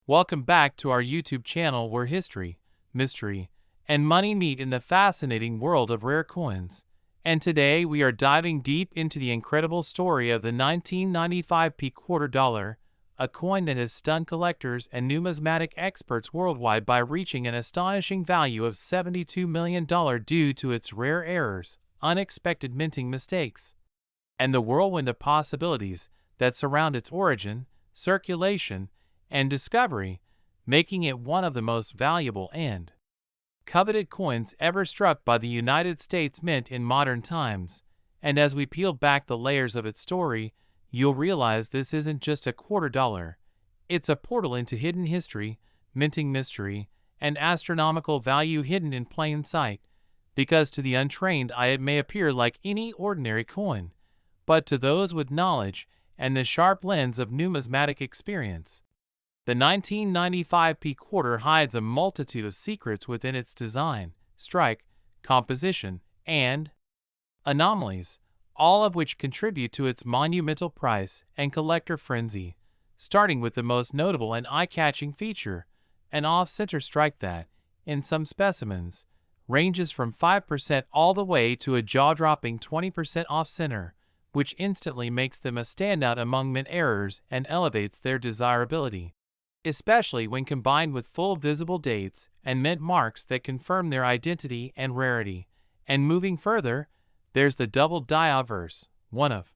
Welcome back to our YouTube channel where history, mystery, and money meet in the fascinating world of rare coins. And today we are diving deep into the incredible story of the 1995p quarter dollar, a coin that has stunned collectors and numismatic experts worldwide by reaching an astonishing value of $72 million due to its rare errors, unexpected minting mistakes, and the whirlwind of possibilities that surround its origin, circulation, and discovery, making it one of the most valuable and coveted coins ever struck by the United States Mint in modern times. And as we peel back the layers of its story, you'll realize this isn't just a quarter dollar. It's a portal into hidden history, minting mystery, and astronomical value hidden in plain sight. Because to the untrained eye it may appear like any ordinary coin, but to those with knowledge and the sharp lens of numismatic experience, the 1995p quarter hides a multitude of secrets within its design, strike, composition, and anomalies, all of which contribute to its monumental price and collector frenzy, starting with the most notable and eye-catching feature, an off-center strike that, in some specimens, ranges from 5% all the way to a jaw-dropping 20% off-center, which instantly makes them a standout among mint errors and elevates their desirability, especially when combined with full visible dates and mint marks that confirm their identity and rarity. And moving further, there's the double die obverse, one of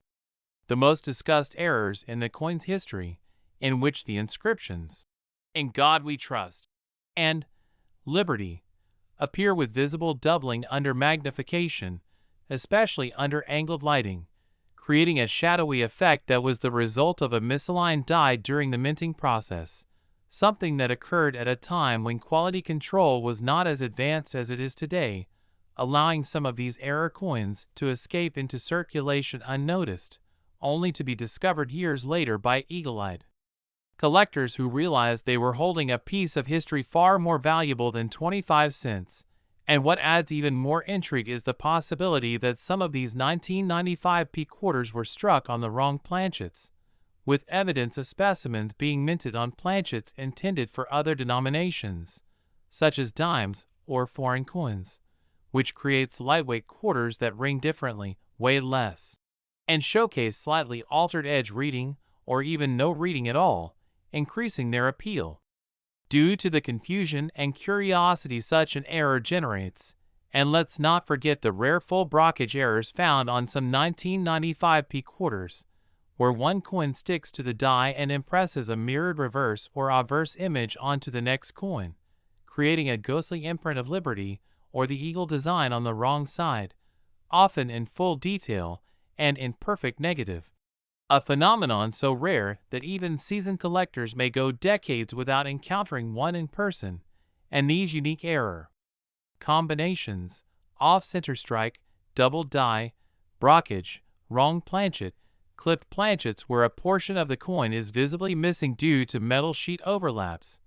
the most discussed errors in the coin's history, in which the inscriptions, "In God We Trust," and "Liberty," appear with visible doubling under magnification, especially under angled lighting, creating a shadowy effect that was the result of a misaligned die during the minting process, something that occurred at a time when quality control was not as advanced as it is today, allowing some of these error coins to escape into circulation unnoticed, only to be discovered years later by eagle-eyed collectors who realized they were holding a piece of history far more valuable than 25 cents. And what adds even more intrigue is the possibility that some of these 1995p quarters were struck on the wrong planchets, with evidence of specimens being minted on planchets intended for other denominations, such as dimes or foreign coins, which creates lightweight quarters that ring differently, weigh less, and showcase slightly altered edge reading or even no reading at all, increasing their appeal due to the confusion and curiosity such an error generates. And let's not forget the rare full brockage errors found on some 1995p quarters, where one coin sticks to the die and impresses a mirrored reverse or obverse image onto the next coin, creating a ghostly imprint of Liberty or the eagle design on the wrong side, often in full detail and in perfect negative. A phenomenon so rare that even seasoned collectors may go decades without encountering one in person. And these unique error combinations, off-center strike, double die, brockage, wrong planchet, clipped planchets where a portion of the coin is visibly missing due to metal sheet overlaps,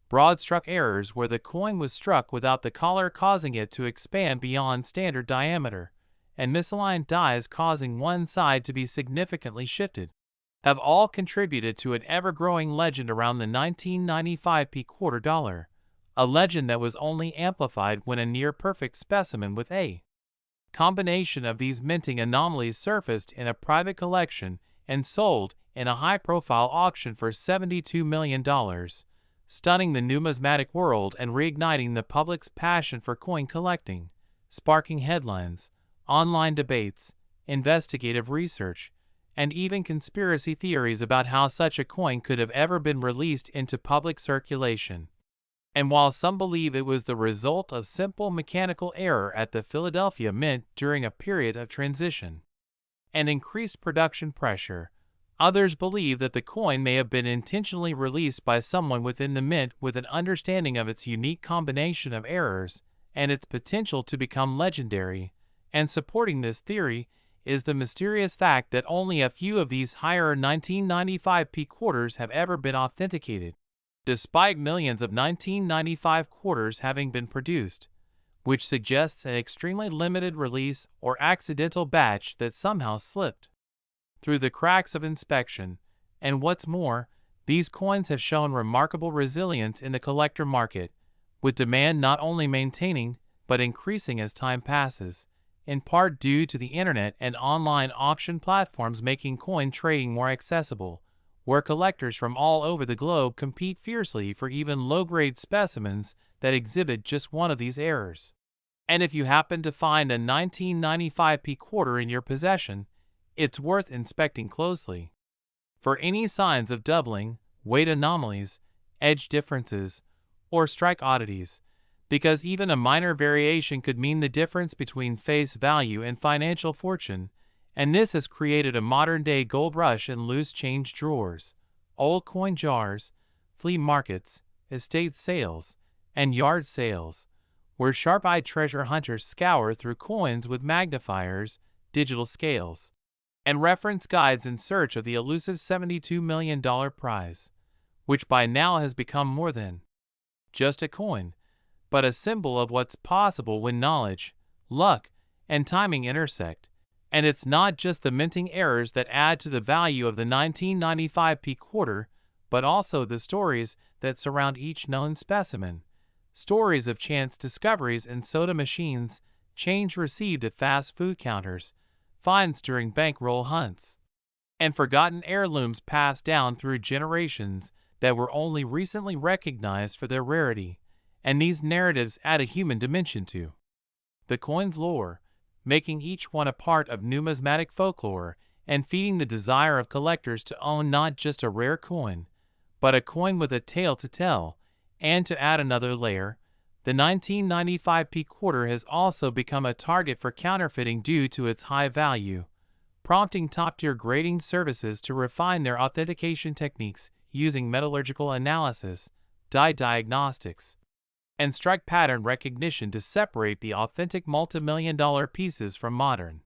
broad-struck errors where the coin was struck without the collar causing it to expand beyond standard diameter, and misaligned dies causing one side to be significantly shifted, have all contributed to an ever-growing legend around the 1995p quarter dollar, a legend that was only amplified when a near-perfect specimen with a combination of these minting anomalies surfaced in a private collection and sold in a high-profile auction for $72 million, stunning the numismatic world and reigniting the public's passion for coin collecting, sparking headlines, online debates, investigative research, and even conspiracy theories about how such a coin could have ever been released into public circulation. And while some believe it was the result of simple mechanical error at the Philadelphia Mint during a period of transition and increased production pressure, others believe that the coin may have been intentionally released by someone within the mint with an understanding of its unique combination of errors and its potential to become legendary. And supporting this theory is the mysterious fact that only a few of these higher 1995p quarters have ever been authenticated, despite millions of 1995 quarters having been produced, which suggests an extremely limited release or accidental batch that somehow slipped through the cracks of inspection. And what's more, These coins have shown remarkable resilience in the collector market, with demand not only maintaining but increasing as time passes, in part due to the internet and online auction platforms making coin trading more accessible, where collectors from all over the globe compete fiercely for even low-grade specimens that exhibit just one of these errors. And if you happen to find a 1995p quarter in your possession, it's worth inspecting closely for any signs of doubling, weight anomalies, edge differences, or strike oddities, because even a minor variation could mean the difference between face value and financial fortune, and this has created a modern-day gold rush in loose change drawers, old coin jars, flea markets, estate sales, and yard sales, where sharp-eyed treasure hunters scour through coins with magnifiers, digital scales, and reference guides in search of the elusive $72 million prize, which by now has become more than just a coin, but a symbol of what's possible when knowledge, luck, and timing intersect. And it's not just the minting errors that add to the value of the 1995p quarter, but also the stories that surround each known specimen. Stories of chance discoveries in soda machines, change received at fast food counters, finds during bankroll hunts, and forgotten heirlooms passed down through generations that were only recently recognized for their rarity. And these narratives add a human dimension to the coin's lore, making each one a part of numismatic folklore and feeding the desire of collectors to own not just a rare coin, but a coin with a tale to tell. And to add another layer, the 1995p quarter has also become a target for counterfeiting due to its high value, prompting top-tier grading services to refine their authentication techniques using metallurgical analysis, dye diagnostics, and strike pattern recognition to separate the authentic multi-million-dollar pieces from modern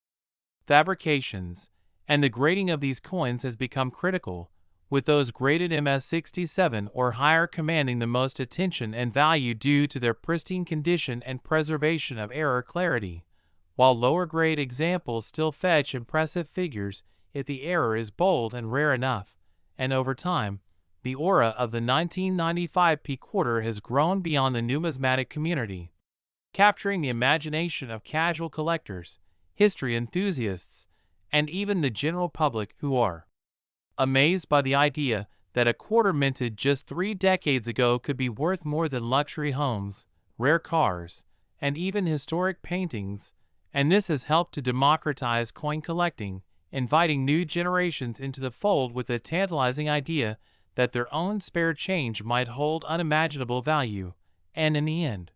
fabrications. And the grading of these coins has become critical, with those graded MS67 or higher commanding the most attention and value due to their pristine condition and preservation of error clarity, while lower-grade examples still fetch impressive figures if the error is bold and rare enough. And over time, the aura of the 1995p quarter has grown beyond the numismatic community, capturing the imagination of casual collectors, history enthusiasts, and even the general public who are amazed by the idea that a quarter minted just 3 decades ago could be worth more than luxury homes, rare cars, and even historic paintings. And this has helped to democratize coin collecting, inviting new generations into the fold with the tantalizing idea that their own spare change might hold unimaginable value. And in the end,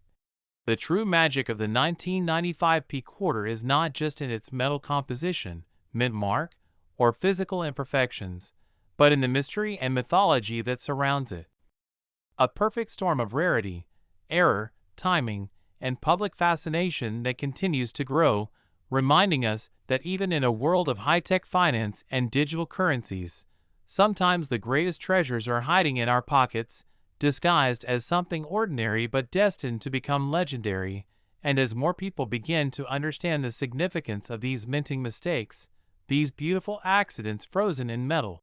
the true magic of the 1995p quarter is not just in its metal composition, mint mark, or physical imperfections, but in the mystery and mythology that surrounds it. A perfect storm of rarity, error, timing, and public fascination that continues to grow, reminding us that even in a world of high-tech finance and digital currencies, sometimes the greatest treasures are hiding in our pockets, disguised as something ordinary but destined to become legendary. And as more people begin to understand the significance of these minting mistakes, these beautiful accidents frozen in metal,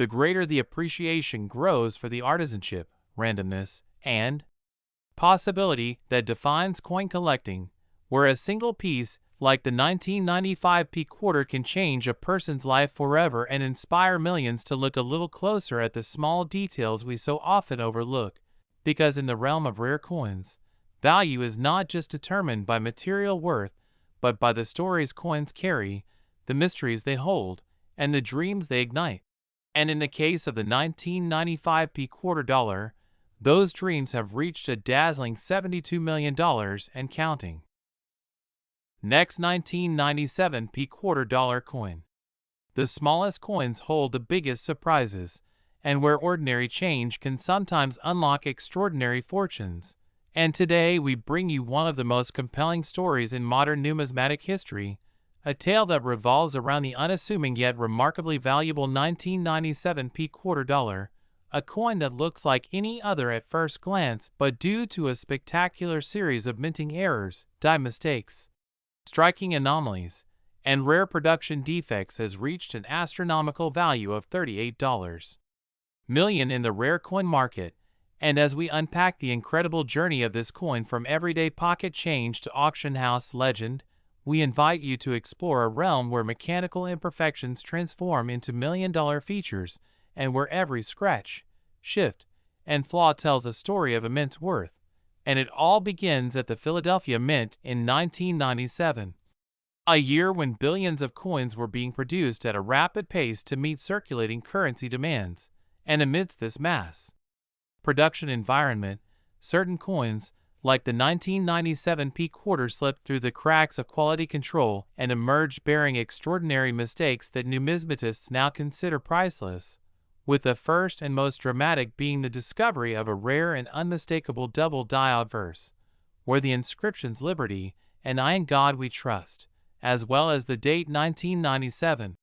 the greater the appreciation grows for the artisanship, randomness, and possibility that defines coin collecting, where a single piece like the 1995p quarter can change a person's life forever and inspire millions to look a little closer at the small details we so often overlook. Because in the realm of rare coins, value is not just determined by material worth, but by the stories coins carry, the mysteries they hold, and the dreams they ignite. And in the case of the 1995p quarter dollar, those dreams have reached a dazzling $72 million and counting. Next, 1997p quarter dollar coin. The smallest coins hold the biggest surprises, and where ordinary change can sometimes unlock extraordinary fortunes. And today we bring you one of the most compelling stories in modern numismatic history, a tale that revolves around the unassuming yet remarkably valuable 1997p quarter dollar, a coin that looks like any other at first glance, but due to a spectacular series of minting errors, die mistakes, striking anomalies, and rare production defects has reached an astronomical value of $38. million in the rare coin market. And as we unpack the incredible journey of this coin from everyday pocket change to auction house legend, we invite you to explore a realm where mechanical imperfections transform into million-dollar features and where every scratch, shift, and flaw tells a story of immense worth. And it all begins at the Philadelphia Mint in 1997, a year when billions of coins were being produced at a rapid pace to meet circulating currency demands. And amidst this mass production environment, certain coins, like the 1997 P quarter, slipped through the cracks of quality control and emerged bearing extraordinary mistakes that numismatists now consider priceless, with the first and most dramatic being the discovery of a rare and unmistakable double die obverse, where the inscriptions "Liberty" and "I in God We Trust," as well as the date 1997,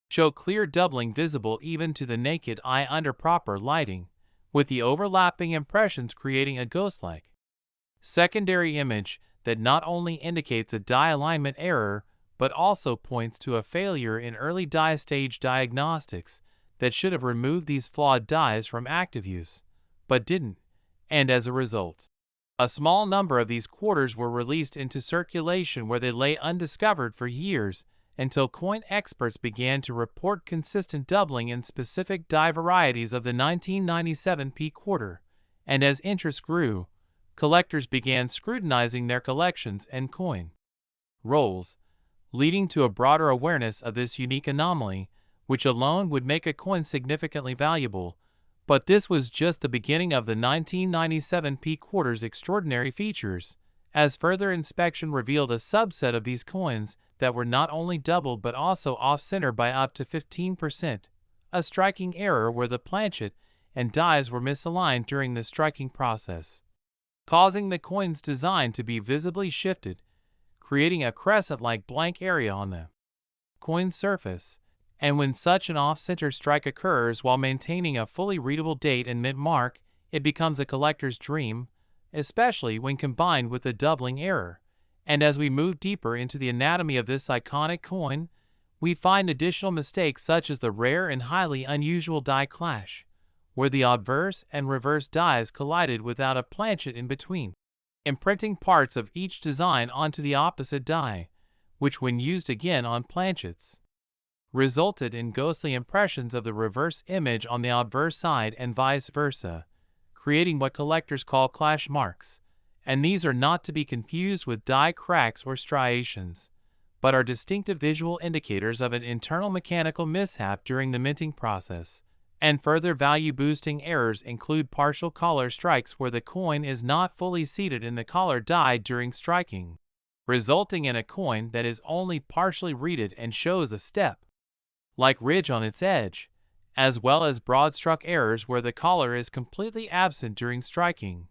show clear doubling visible even to the naked eye under proper lighting, with the overlapping impressions creating a ghost-like secondary image that not only indicates a die alignment error but also points to a failure in early die stage diagnostics that should have removed these flawed dies from active use, but didn't, and as a result, a small number of these quarters were released into circulation where they lay undiscovered for years until coin experts began to report consistent doubling in specific die varieties of the 1997 P quarter, and as interest grew, collectors began scrutinizing their collections and coin rolls, leading to a broader awareness of this unique anomaly, which alone would make a coin significantly valuable. But this was just the beginning of the 1997 P quarter's extraordinary features, as further inspection revealed a subset of these coins that were not only doubled but also off-center by up to 15%, a striking error where the planchet and dies were misaligned during the striking process, causing the coin's design to be visibly shifted, creating a crescent-like blank area on the coin surface. And when such an off-center strike occurs while maintaining a fully readable date and mint mark, it becomes a collector's dream, especially when combined with the doubling error. And as we move deeper into the anatomy of this iconic coin, we find additional mistakes such as the rare and highly unusual die clash, where the obverse and reverse dies collided without a planchet in between, imprinting parts of each design onto the opposite die, which when used again on planchets, resulted in ghostly impressions of the reverse image on the obverse side and vice versa, creating what collectors call clash marks. And these are not to be confused with die cracks or striations, but are distinctive visual indicators of an internal mechanical mishap during the minting process. And further value-boosting errors include partial collar strikes where the coin is not fully seated in the collar die during striking, resulting in a coin that is only partially reeded and shows a step-like ridge on its edge, as well as broad-struck errors where the collar is completely absent during striking,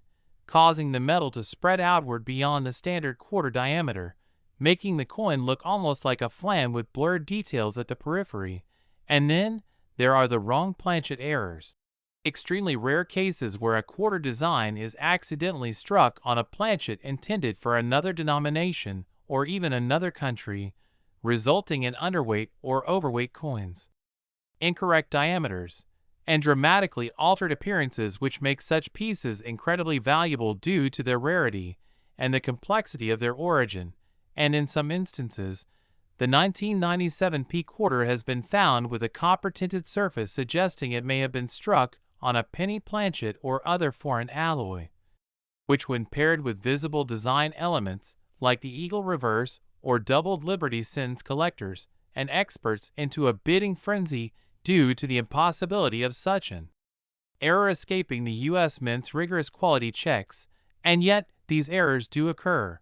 causing the metal to spread outward beyond the standard quarter diameter, making the coin look almost like a flan with blurred details at the periphery. And then there are the wrong planchet errors, extremely rare cases where a quarter design is accidentally struck on a planchet intended for another denomination or even another country, resulting in underweight or overweight coins, incorrect diameters, and dramatically altered appearances, which make such pieces incredibly valuable due to their rarity and the complexity of their origin. And in some instances, the 1997 P quarter has been found with a copper-tinted surface, suggesting it may have been struck on a penny planchet or other foreign alloy, which when paired with visible design elements like the eagle reverse or doubled Liberty sends collectors and experts into a bidding frenzy due to the impossibility of such an error escaping the U.S. Mint's rigorous quality checks. And yet, these errors do occur.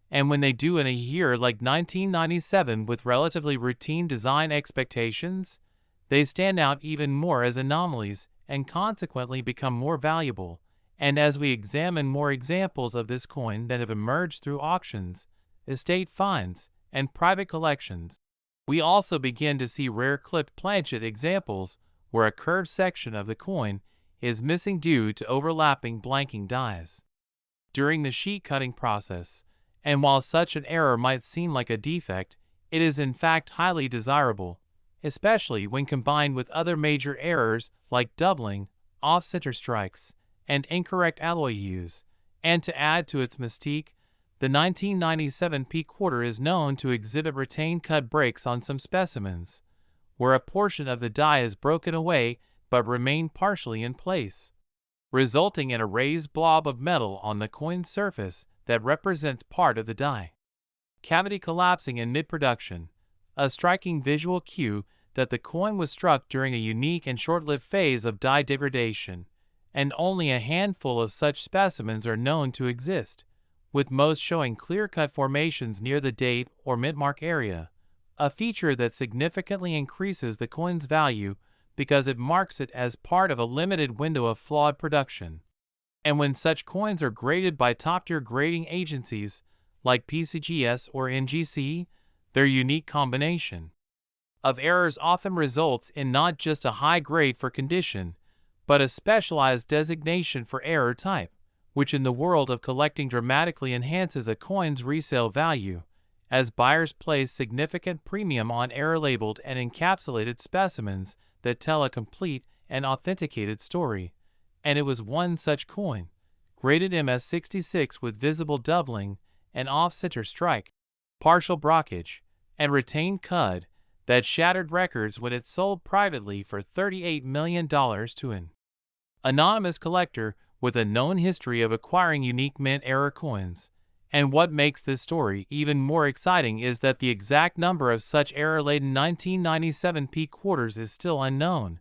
And when they do in a year like 1997 with relatively routine design expectations, they stand out even more as anomalies and consequently become more valuable. And as we examine more examples of this coin that have emerged through auctions, estate finds, and private collections, we also begin to see rare clipped planchet examples where a curved section of the coin is missing due to overlapping blanking dies during the sheet cutting process. And while such an error might seem like a defect, it is in fact highly desirable, especially when combined with other major errors like doubling, off-center strikes, and incorrect alloy hues. And to add to its mystique, the 1997 P quarter is known to exhibit retained cut breaks on some specimens, where a portion of the die is broken away but remained partially in place, resulting in a raised blob of metal on the coin's surface that represents part of the die cavity collapsing in mid-production, a striking visual cue that the coin was struck during a unique and short-lived phase of die degradation, and only a handful of such specimens are known to exist, with most showing clear-cut formations near the date or mint-mark area, a feature that significantly increases the coin's value because it marks it as part of a limited window of flawed production. And when such coins are graded by top-tier grading agencies like PCGS or NGC, their unique combination of errors often results in not just a high grade for condition, but a specialized designation for error type, which in the world of collecting dramatically enhances a coin's resale value, as buyers place significant premium on error-labeled and encapsulated specimens that tell a complete and authenticated story. And it was one such coin, graded MS66 with visible doubling, an off-center strike, partial brockage, and retained cud, that shattered records when it sold privately for $38 million to an anonymous collector with a known history of acquiring unique mint error coins. And what makes this story even more exciting is that the exact number of such error-laden 1997 P quarters is still unknown,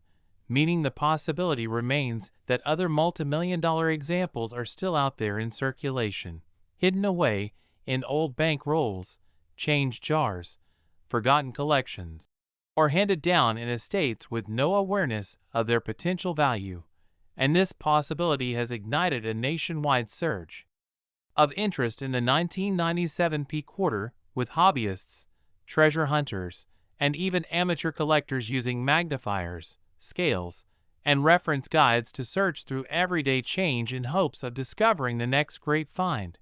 meaning the possibility remains that other multi-million-dollar examples are still out there in circulation, hidden away in old bank rolls, change jars, forgotten collections, or handed down in estates with no awareness of their potential value. And this possibility has ignited a nationwide surge of interest in the 1997 P quarter, with hobbyists, treasure hunters, and even amateur collectors using magnifiers, scales, and reference guides to search through everyday change in hopes of discovering the next great find.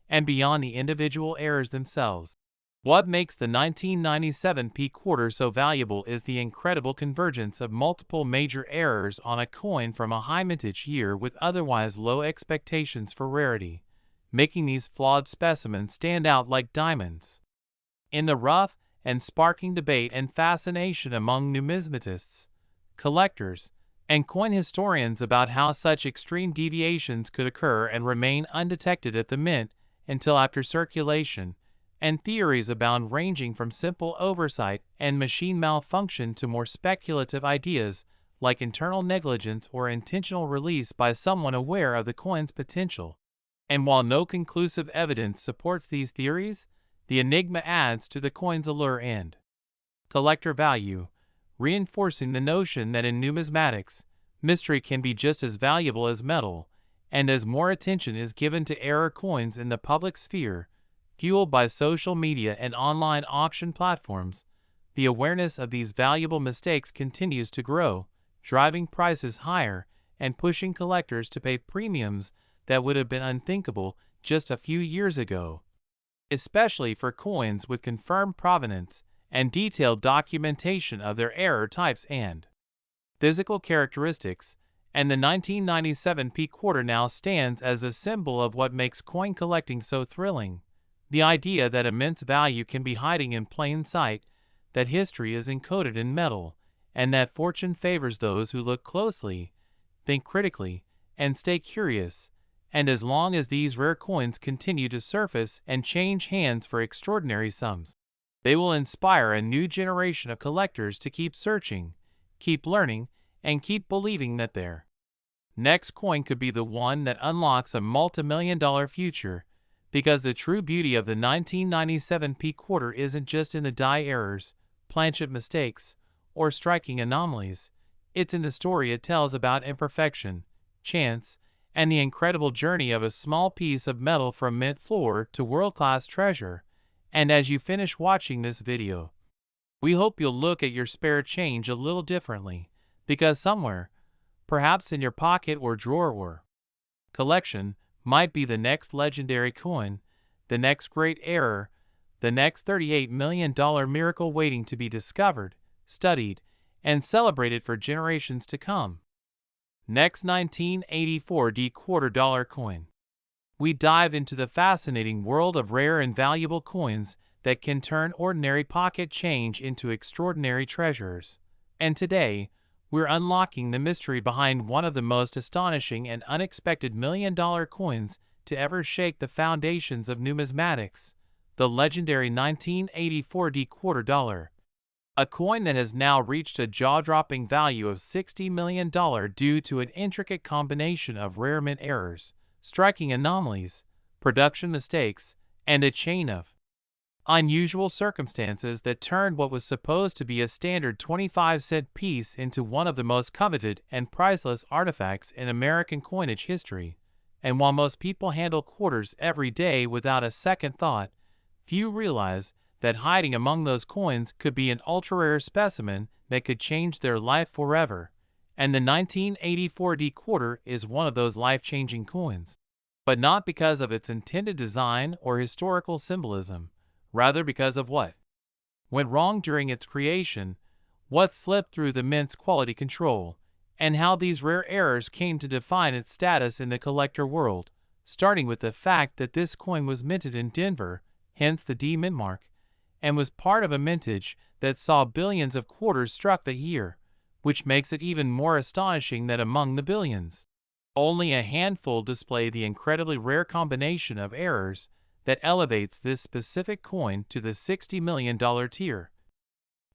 And beyond the individual errors themselves, what makes the 1997 P quarter so valuable is the incredible convergence of multiple major errors on a coin from a high mintage year with otherwise low expectations for rarity, making these flawed specimens stand out like diamonds in the rough and sparking debate and fascination among numismatists, collectors, and coin historians about how such extreme deviations could occur and remain undetected at the mint until after circulation, and theories abound ranging from simple oversight and machine malfunction to more speculative ideas like internal negligence or intentional release by someone aware of the coin's potential. And while no conclusive evidence supports these theories, the enigma adds to the coin's allure and collector value, reinforcing the notion that in numismatics, mystery can be just as valuable as metal. And as more attention is given to error coins in the public sphere, fueled by social media and online auction platforms, the awareness of these valuable mistakes continues to grow, driving prices higher and pushing collectors to pay premiums that would have been unthinkable just a few years ago, especially for coins with confirmed provenance and detailed documentation of their error types and physical characteristics. And the 1997 P quarter now stands as a symbol of what makes coin collecting so thrilling: the idea that immense value can be hiding in plain sight, that history is encoded in metal, and that fortune favors those who look closely, think critically, and stay curious. And as long as these rare coins continue to surface and change hands for extraordinary sums, they will inspire a new generation of collectors to keep searching, keep learning, and keep believing that their next coin could be the one that unlocks a multi-million-dollar future, because the true beauty of the 1997 P quarter isn't just in the die errors, planchet mistakes, or striking anomalies. It's in the story it tells about imperfection, chance, and the incredible journey of a small piece of metal from mint floor to world-class treasure. And as you finish watching this video, we hope you'll look at your spare change a little differently, because somewhere, perhaps in your pocket or drawer or collection, might be the next legendary coin, the next great error, the next $38 million miracle waiting to be discovered, studied, and celebrated for generations to come. Next, 1984 D quarter dollar coin. We dive into the fascinating world of rare and valuable coins that can turn ordinary pocket change into extraordinary treasures. And today, we're unlocking the mystery behind one of the most astonishing and unexpected $1,000,000 coins to ever shake the foundations of numismatics, the legendary 1984 D quarter dollar. A coin that has now reached a jaw-dropping value of $60 million due to an intricate combination of rare mint errors, striking anomalies, production mistakes, and a chain of unusual circumstances that turned what was supposed to be a standard 25-cent piece into one of the most coveted and priceless artifacts in American coinage history. And while most people handle quarters every day without a second thought, few realize that hiding among those coins could be an ultra-rare specimen that could change their life forever. And the 1984 D quarter is one of those life-changing coins. But not because of its intended design or historical symbolism, rather because of what went wrong during its creation, what slipped through the mint's quality control, and how these rare errors came to define its status in the collector world, starting with the fact that this coin was minted in Denver, hence the D mint mark, and was part of a mintage that saw billions of quarters struck that year, which makes it even more astonishing that among the billions, only a handful display the incredibly rare combination of errors that elevates this specific coin to the $60 million tier.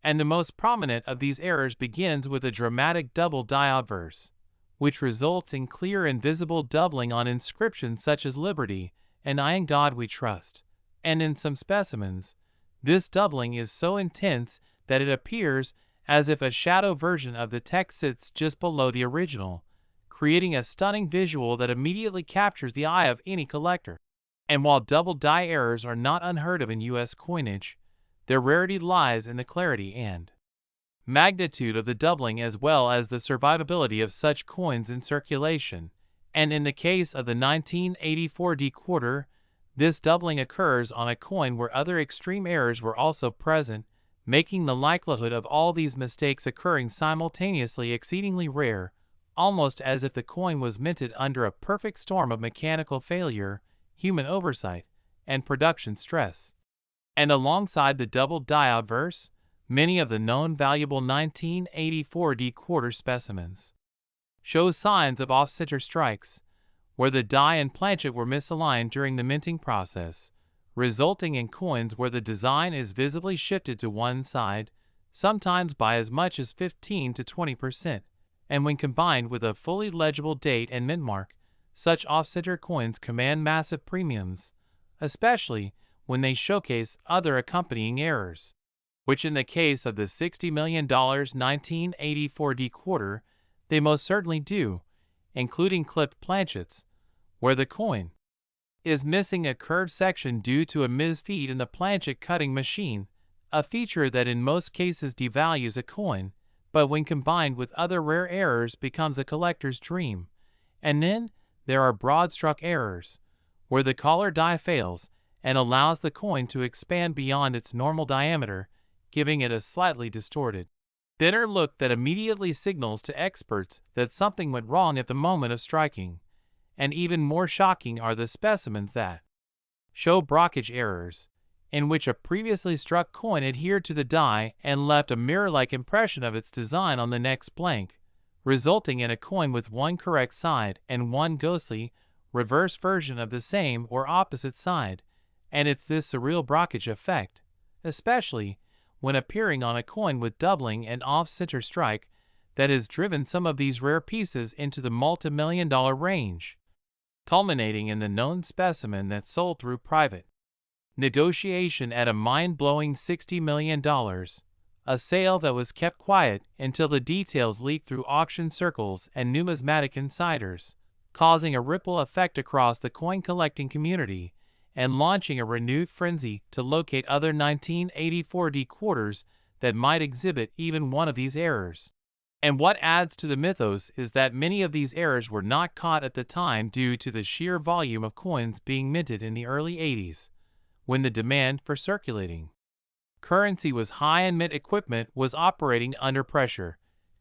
And the most prominent of these errors begins with a dramatic double die obverse, which results in clear and visible doubling on inscriptions such as Liberty and I in God We Trust. And in some specimens, this doubling is so intense that it appears as if a shadow version of the text sits just below the original, creating a stunning visual that immediately captures the eye of any collector. And while double die errors are not unheard of in U.S. coinage, their rarity lies in the clarity and magnitude of the doubling as well as the survivability of such coins in circulation. And in the case of the 1984 D quarter, this doubling occurs on a coin where other extreme errors were also present, making the likelihood of all these mistakes occurring simultaneously exceedingly rare, almost as if the coin was minted under a perfect storm of mechanical failure, human oversight, and production stress. And alongside the double die obverse, many of the known valuable 1984 D quarter specimens show signs of off-center strikes, where the die and planchet were misaligned during the minting process, resulting in coins where the design is visibly shifted to one side, sometimes by as much as 15 to 20%. And when combined with a fully legible date and mint mark, such off-center coins command massive premiums, especially when they showcase other accompanying errors, which in the case of the $60 million 1984 D quarter, they most certainly do, including clipped planchets, where the coin is missing a curved section due to a misfeed in the planchet cutting machine, a feature that in most cases devalues a coin, but when combined with other rare errors becomes a collector's dream. And then there are broad-stroke errors, where the collar die fails and allows the coin to expand beyond its normal diameter, giving it a slightly distorted, thinner look that immediately signals to experts that something went wrong at the moment of striking. And even more shocking are the specimens that show brockage errors, in which a previously struck coin adhered to the die and left a mirror-like impression of its design on the next blank, resulting in a coin with one correct side and one ghostly, reverse version of the same or opposite side. And it's this surreal brockage effect, especially when appearing on a coin with doubling and off-center strike, that has driven some of these rare pieces into the multi-million-dollar range, culminating in the known specimen that sold through private negotiation at a mind-blowing $60 million, a sale that was kept quiet until the details leaked through auction circles and numismatic insiders, causing a ripple effect across the coin-collecting community and launching a renewed frenzy to locate other 1984 D quarters that might exhibit even one of these errors. And what adds to the mythos is that many of these errors were not caught at the time due to the sheer volume of coins being minted in the early 80s, when the demand for circulating currency was high and mint equipment was operating under pressure,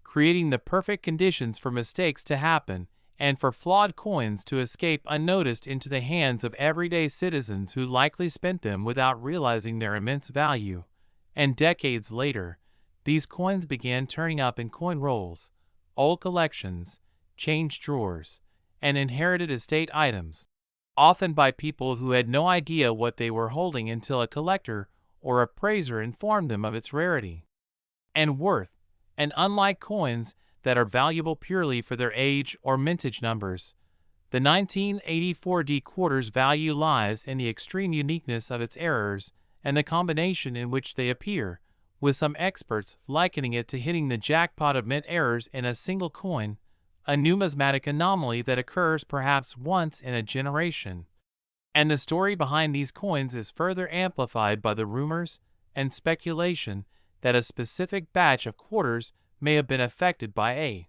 creating the perfect conditions for mistakes to happen and for flawed coins to escape unnoticed into the hands of everyday citizens who likely spent them without realizing their immense value. And decades later, these coins began turning up in coin rolls, old collections, change drawers, and inherited estate items, often by people who had no idea what they were holding until a collector or appraiser informed them of its rarity and worth. And unlike coins that are valuable purely for their age or mintage numbers, the 1984 D quarter's value lies in the extreme uniqueness of its errors and the combination in which they appear, with some experts likening it to hitting the jackpot of mint errors in a single coin, a numismatic anomaly that occurs perhaps once in a generation. And the story behind these coins is further amplified by the rumors and speculation that a specific batch of quarters may have been affected by a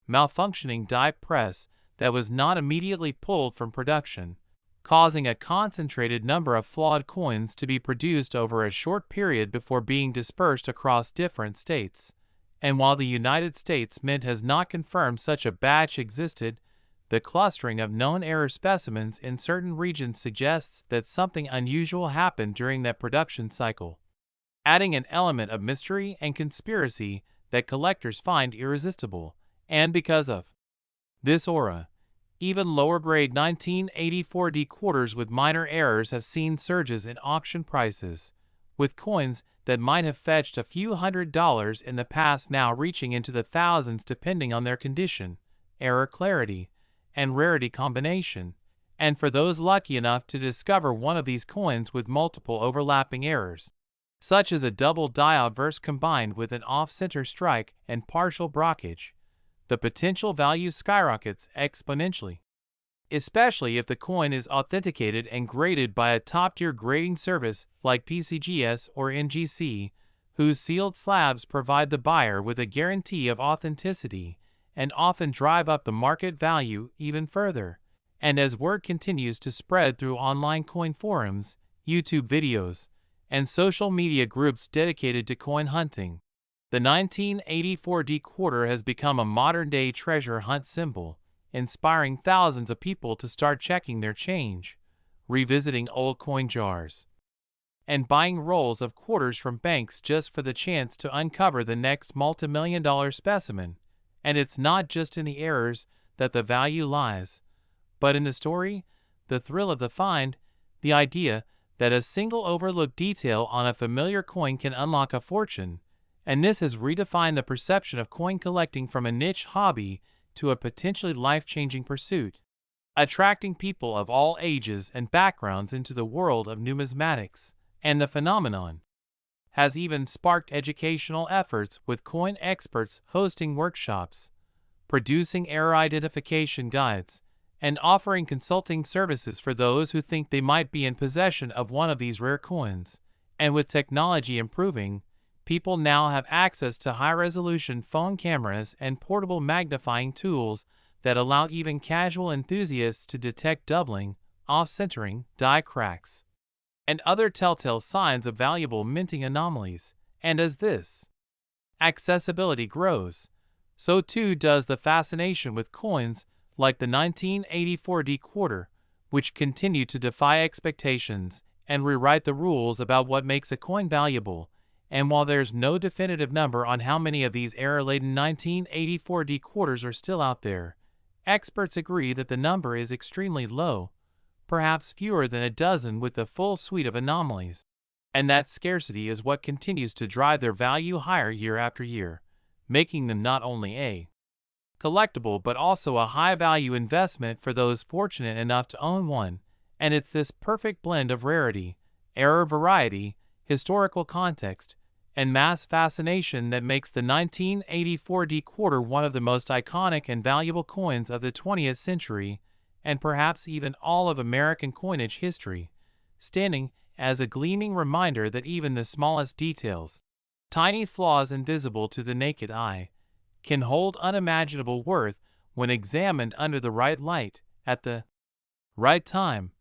malfunctioning die press that was not immediately pulled from production, causing a concentrated number of flawed coins to be produced over a short period before being dispersed across different states. And while the United States Mint has not confirmed such a batch existed, the clustering of known error specimens in certain regions suggests that something unusual happened during that production cycle, adding an element of mystery and conspiracy that collectors find irresistible. And because of this aura, even lower-grade 1984 D quarters with minor errors have seen surges in auction prices, with coins that might have fetched a few $100s in the past now reaching into the thousands depending on their condition, error clarity, and rarity combination. And for those lucky enough to discover one of these coins with multiple overlapping errors, such as a double die obverse combined with an off-center strike and partial blockage, the potential value skyrockets exponentially, especially if the coin is authenticated and graded by a top-tier grading service like PCGS or NGC, whose sealed slabs provide the buyer with a guarantee of authenticity and often drive up the market value even further. And as word continues to spread through online coin forums, YouTube videos, and social media groups dedicated to coin hunting, the 1984 D quarter has become a modern-day treasure hunt symbol, inspiring thousands of people to start checking their change, revisiting old coin jars, and buying rolls of quarters from banks just for the chance to uncover the next multi-million-dollar specimen. And it's not just in the errors that the value lies, but in the story, the thrill of the find, the idea that a single overlooked detail on a familiar coin can unlock a fortune. And this has redefined the perception of coin collecting from a niche hobby to a potentially life-changing pursuit, attracting people of all ages and backgrounds into the world of numismatics. And the phenomenon has even sparked educational efforts, with coin experts hosting workshops, producing error identification guides, and offering consulting services for those who think they might be in possession of one of these rare coins. And with technology improving, people now have access to high-resolution phone cameras and portable magnifying tools that allow even casual enthusiasts to detect doubling, off-centering, die cracks, and other telltale signs of valuable minting anomalies. And as this accessibility grows, so too does the fascination with coins like the 1984 D quarter, which continue to defy expectations and rewrite the rules about what makes a coin valuable. And while there's no definitive number on how many of these error-laden 1984 D quarters are still out there, experts agree that the number is extremely low, perhaps fewer than a dozen with the full suite of anomalies. And that scarcity is what continues to drive their value higher year after year, making them not only a collectible but also a high-value investment for those fortunate enough to own one. And it's this perfect blend of rarity, error variety, historical context, and mass fascination that makes the 1984 D quarter one of the most iconic and valuable coins of the 20th century, and perhaps even all of American coinage history, standing as a gleaming reminder that even the smallest details, tiny flaws invisible to the naked eye, can hold unimaginable worth when examined under the right light, at the right time,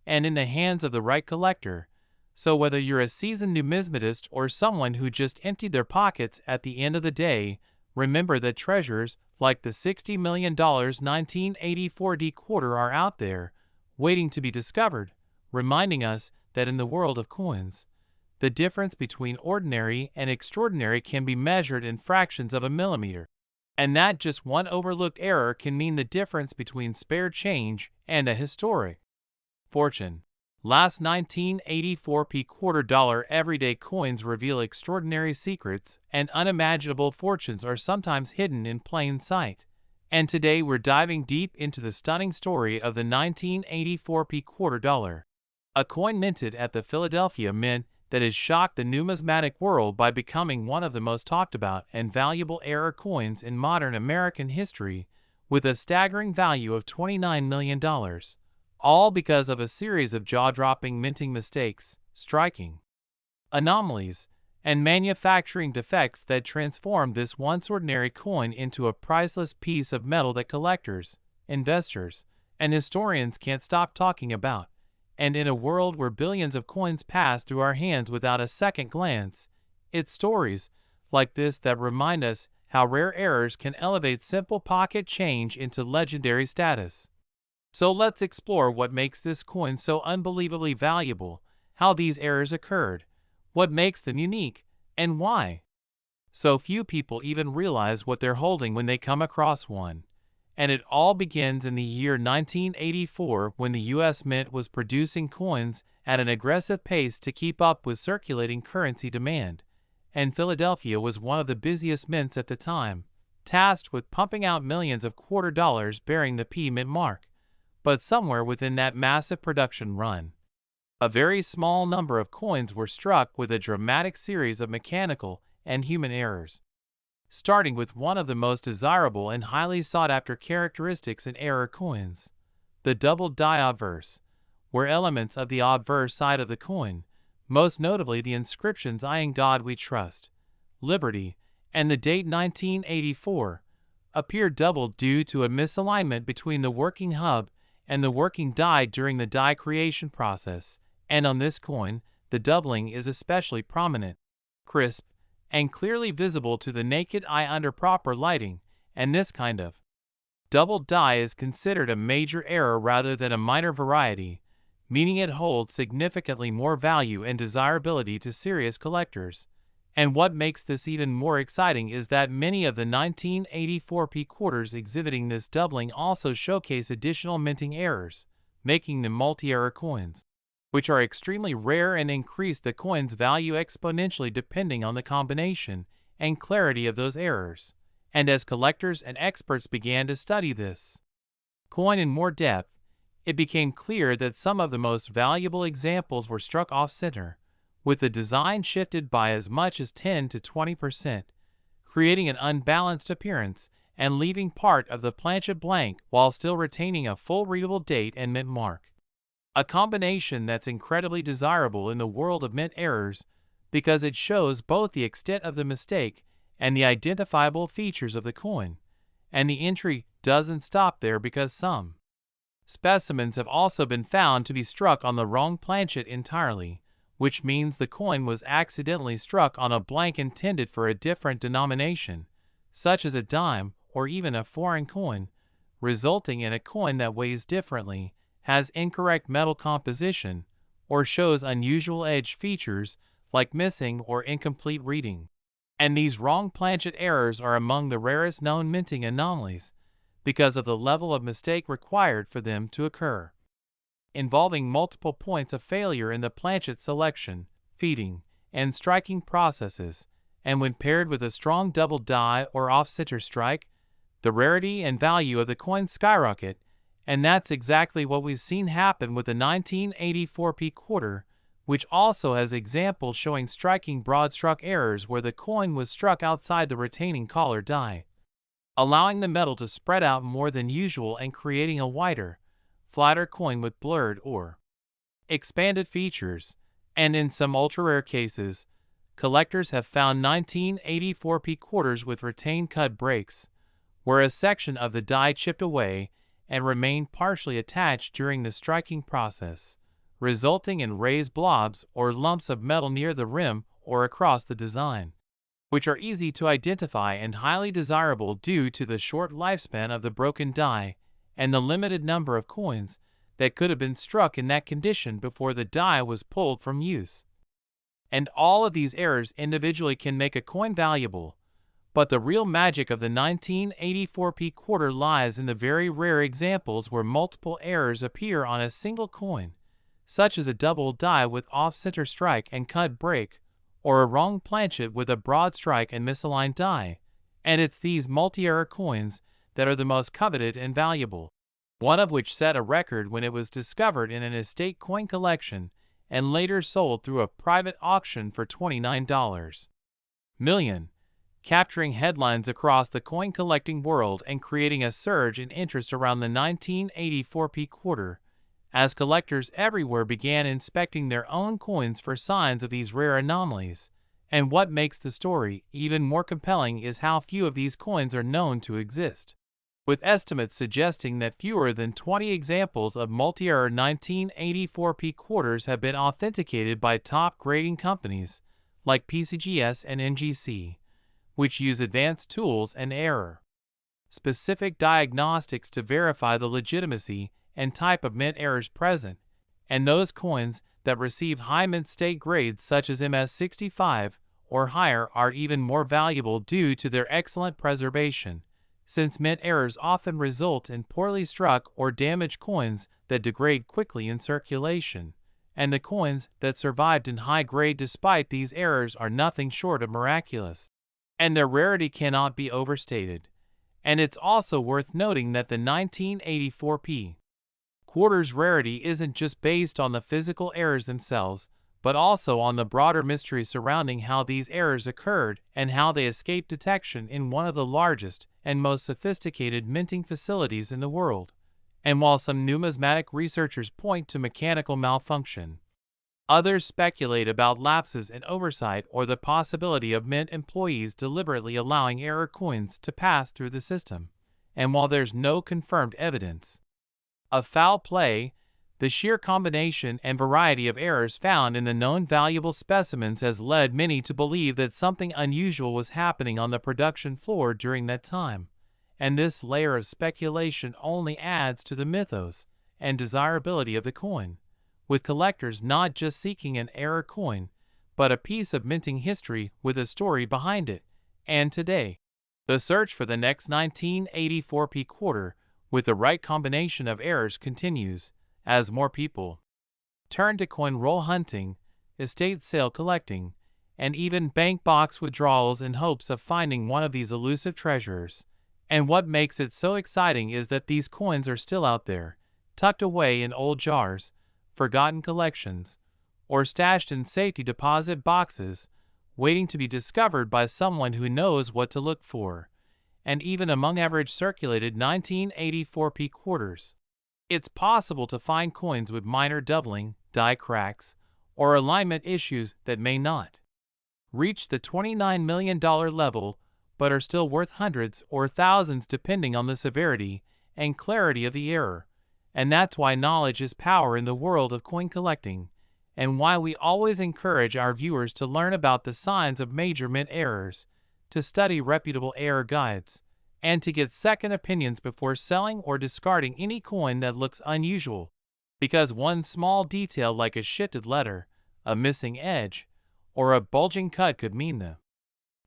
and in the hands of the right collector. So whether you're a seasoned numismatist or someone who just emptied their pockets at the end of the day, remember that treasures like the $60 million 1984 D quarter are out there, waiting to be discovered, reminding us that in the world of coins, the difference between ordinary and extraordinary can be measured in fractions of a millimeter, and that just one overlooked error can mean the difference between spare change and a historic fortune. Last 1984 quarter dollar everyday coins reveal extraordinary secrets, and unimaginable fortunes are sometimes hidden in plain sight. And today we're diving deep into the stunning story of the 1984 quarter dollar, a coin minted at the Philadelphia Mint that has shocked the numismatic world by becoming one of the most talked about and valuable error coins in modern American history, with a staggering value of $29 million. All because of a series of jaw-dropping minting mistakes, striking anomalies, and manufacturing defects that transformed this once ordinary coin into a priceless piece of metal that collectors, investors, and historians can't stop talking about. And in a world where billions of coins pass through our hands without a second glance, it's stories like this that remind us how rare errors can elevate simple pocket change into legendary status. So let's explore what makes this coin so unbelievably valuable, how these errors occurred, what makes them unique, and why so few people even realize what they're holding when they come across one. And it all begins in the year 1984 when the U.S. Mint was producing coins at an aggressive pace to keep up with circulating currency demand, and Philadelphia was one of the busiest mints at the time, tasked with pumping out millions of quarter dollars bearing the P Mint mark. But somewhere within that massive production run, a very small number of coins were struck with a dramatic series of mechanical and human errors. Starting with one of the most desirable and highly sought-after characteristics in error coins, the double die obverse, where elements of the obverse side of the coin, most notably the inscriptions "I in God We Trust," "Liberty," and the date 1984, appear doubled due to a misalignment between the working hub and the working die during the die creation process, and on this coin, the doubling is especially prominent, crisp, and clearly visible to the naked eye under proper lighting, and this kind of double die is considered a major error rather than a minor variety, meaning it holds significantly more value and desirability to serious collectors. And what makes this even more exciting is that many of the 1984 P quarters exhibiting this doubling also showcase additional minting errors, making them multi-error coins, which are extremely rare and increase the coin's value exponentially depending on the combination and clarity of those errors. And as collectors and experts began to study this coin in more depth, it became clear that some of the most valuable examples were struck off-center, with the design shifted by as much as 10 to 20%, creating an unbalanced appearance and leaving part of the planchet blank while still retaining a full readable date and mint mark. A combination that's incredibly desirable in the world of mint errors because it shows both the extent of the mistake and the identifiable features of the coin. And the entry doesn't stop there because some specimens have also been found to be struck on the wrong planchet entirely, which means the coin was accidentally struck on a blank intended for a different denomination, such as a dime or even a foreign coin, resulting in a coin that weighs differently, has incorrect metal composition, or shows unusual edge features like missing or incomplete reading. And these wrong planchet errors are among the rarest known minting anomalies because of the level of mistake required for them to occur, involving multiple points of failure in the planchet selection, feeding, and striking processes, and when paired with a strong double die or off-center strike, the rarity and value of the coin skyrocket, and that's exactly what we've seen happen with the 1984 P quarter, which also has examples showing striking broad-struck errors where the coin was struck outside the retaining collar die, allowing the metal to spread out more than usual and creating a wider, flatter coin with blurred or expanded features. And in some ultra-rare cases, collectors have found 1984 P quarters with retained cut breaks, where a section of the die chipped away and remained partially attached during the striking process, resulting in raised blobs or lumps of metal near the rim or across the design. which are easy to identify and highly desirable due to the short lifespan of the broken die and the limited number of coins that could have been struck in that condition before the die was pulled from use. And all of these errors individually can make a coin valuable, but the real magic of the 1984p quarter lies in the very rare examples where multiple errors appear on a single coin, such as a double die with off-center strike and cut break, or a wrong planchet with a broad strike and misaligned die, and it's these multi-error coins that are the most coveted and valuable, one of which set a record when it was discovered in an estate coin collection and later sold through a private auction for $29 million, capturing headlines across the coin collecting world and creating a surge in interest around the 1984p quarter, as collectors everywhere began inspecting their own coins for signs of these rare anomalies. And what makes the story even more compelling is how few of these coins are known to exist, with estimates suggesting that fewer than 20 examples of multi-error 1984p quarters have been authenticated by top grading companies like PCGS and NGC, which use advanced tools and error-specific diagnostics to verify the legitimacy and type of mint errors present, and those coins that receive high mint state grades such as MS65 or higher are even more valuable due to their excellent preservation, since mint errors often result in poorly struck or damaged coins that degrade quickly in circulation, and the coins that survived in high grade despite these errors are nothing short of miraculous, and their rarity cannot be overstated. And it's also worth noting that the 1984p quarter's rarity isn't just based on the physical errors themselves, but also on the broader mystery surrounding how these errors occurred and how they escaped detection in one of the largest and most sophisticated minting facilities in the world. And while some numismatic researchers point to mechanical malfunction, others speculate about lapses in oversight or the possibility of mint employees deliberately allowing error coins to pass through the system. And while there's no confirmed evidence of foul play, the sheer combination and variety of errors found in the known valuable specimens has led many to believe that something unusual was happening on the production floor during that time. And this layer of speculation only adds to the mythos and desirability of the coin, with collectors not just seeking an error coin, but a piece of minting history with a story behind it. And today, the search for the next 1984p quarter with the right combination of errors continues, as more people turn to coin roll hunting, estate sale collecting, and even bank box withdrawals in hopes of finding one of these elusive treasures. And what makes it so exciting is that these coins are still out there, tucked away in old jars, forgotten collections, or stashed in safety deposit boxes, waiting to be discovered by someone who knows what to look for. And even among average circulated 1984p quarters, it's possible to find coins with minor doubling, die cracks, or alignment issues that may not reach the $29 million level, but are still worth hundreds or thousands depending on the severity and clarity of the error. And that's why knowledge is power in the world of coin collecting, and why we always encourage our viewers to learn about the signs of major mint errors, to study reputable error guides, and to get second opinions before selling or discarding any coin that looks unusual, because one small detail like a shifted letter, a missing edge, or a bulging cut could mean the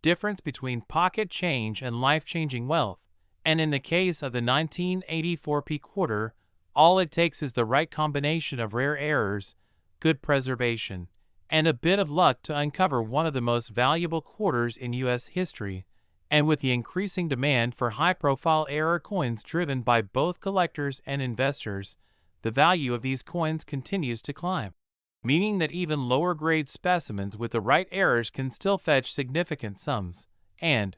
difference between pocket change and life-changing wealth. And in the case of the 1984p quarter, all it takes is the right combination of rare errors, good preservation, and a bit of luck to uncover one of the most valuable quarters in U.S. history. And with the increasing demand for high-profile error coins driven by both collectors and investors, the value of these coins continues to climb, meaning that even lower-grade specimens with the right errors can still fetch significant sums. And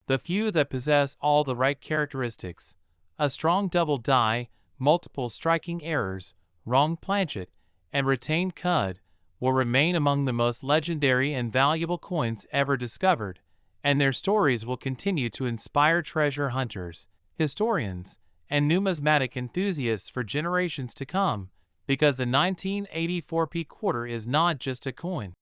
the few that possess all the right characteristics, a strong double die, multiple striking errors, wrong planchet, and retained cud, will remain among the most legendary and valuable coins ever discovered, and their stories will continue to inspire treasure hunters, historians, and numismatic enthusiasts for generations to come, because the 1984p quarter is not just a coin.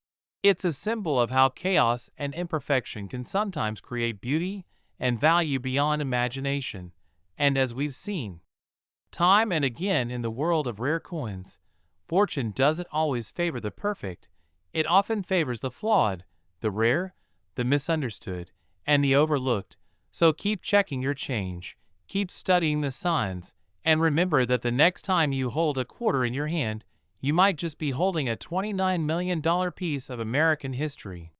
It's a symbol of how chaos and imperfection can sometimes create beauty and value beyond imagination. And as we've seen, time and again in the world of rare coins, fortune doesn't always favor the perfect. It often favors the flawed, the rare, the misunderstood, and the overlooked. So keep checking your change, keep studying the signs, and remember that the next time you hold a quarter in your hand, you might just be holding a $29 million piece of American history.